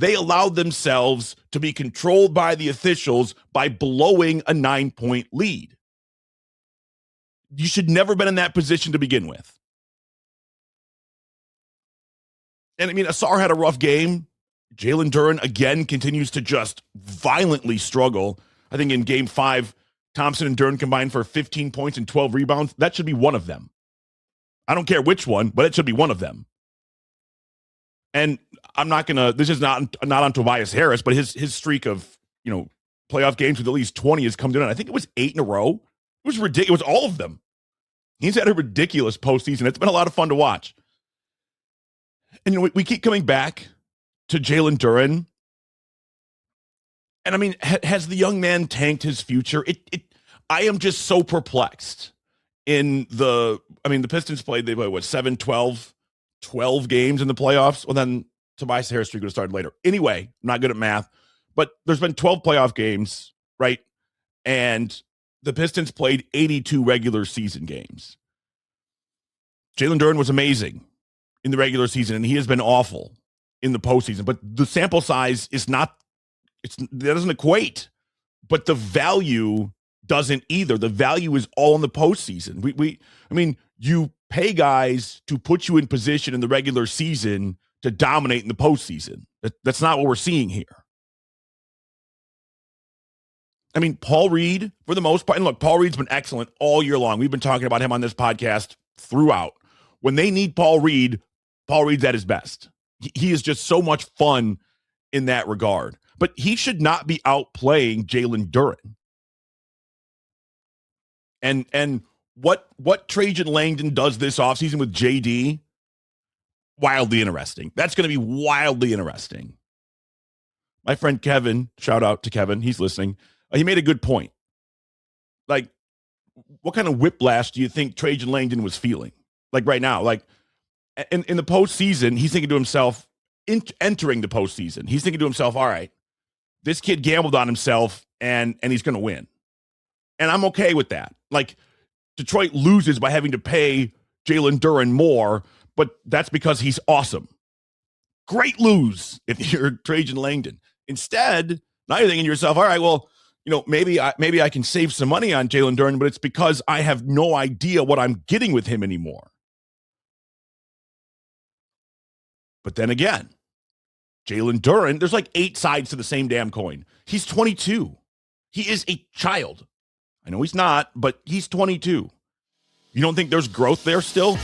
They allowed themselves to be controlled by the officials by blowing a 9-point lead. You should never have been in that position to begin with. And I mean, Asar had a rough game. Jalen Duren, again, continues to just violently struggle. I think in game 5, Thompson and Duren combined for 15 points and 12 rebounds. That should be one of them. I don't care which one, but it should be one of them. And I'm not going to, this is not on Tobias Harris, but his streak of, playoff games with at least 20 has come down. I think it was 8 in a row. It was ridiculous. It was all of them. He's had a ridiculous postseason. It's been a lot of fun to watch. And we keep coming back to Jalen Duren. And I mean, has the young man tanked his future? I am just so perplexed. The Pistons played, 12 games in the playoffs. Well, then Tobias Harris streak would have started later. Anyway, I'm not good at math, but there's been 12 playoff games, right? And the Pistons played 82 regular season games. Jalen Duren was amazing in the regular season, and he has been awful in the postseason. But the sample size that doesn't equate. But the value doesn't either. The value is all in the postseason. You pay guys to put you in position in the regular season to dominate in the postseason. That's not what we're seeing here. I mean, Paul Reed, for the most part, and look, Paul Reed's been excellent all year long. We've been talking about him on this podcast throughout. When they need Paul Reed's at his best. He is just so much fun in that regard. But he should not be outplaying Jalen Duren. And what Trajan Langdon does this offseason with JD, wildly interesting. That's going to be wildly interesting. My friend Kevin, shout out to Kevin, he's listening. He made a good point. Like, what kind of whiplash do you think Trajan Langdon was feeling? Like right now, like in the postseason, he's thinking to himself, entering the postseason, he's thinking to himself, all right, this kid gambled on himself and he's going to win. And I'm okay with that. Like, Detroit loses by having to pay Jalen Duren more, but that's because he's awesome. Great lose if you're Trajan Langdon. Instead, now you're thinking to yourself, all right, well, maybe I can save some money on Jalen Duren, but it's because I have no idea what I'm getting with him anymore. But then again, Jalen Duren, there's like 8 sides to the same damn coin. He's 22. He is a child. I know he's not, but he's 22. You don't think there's growth there still?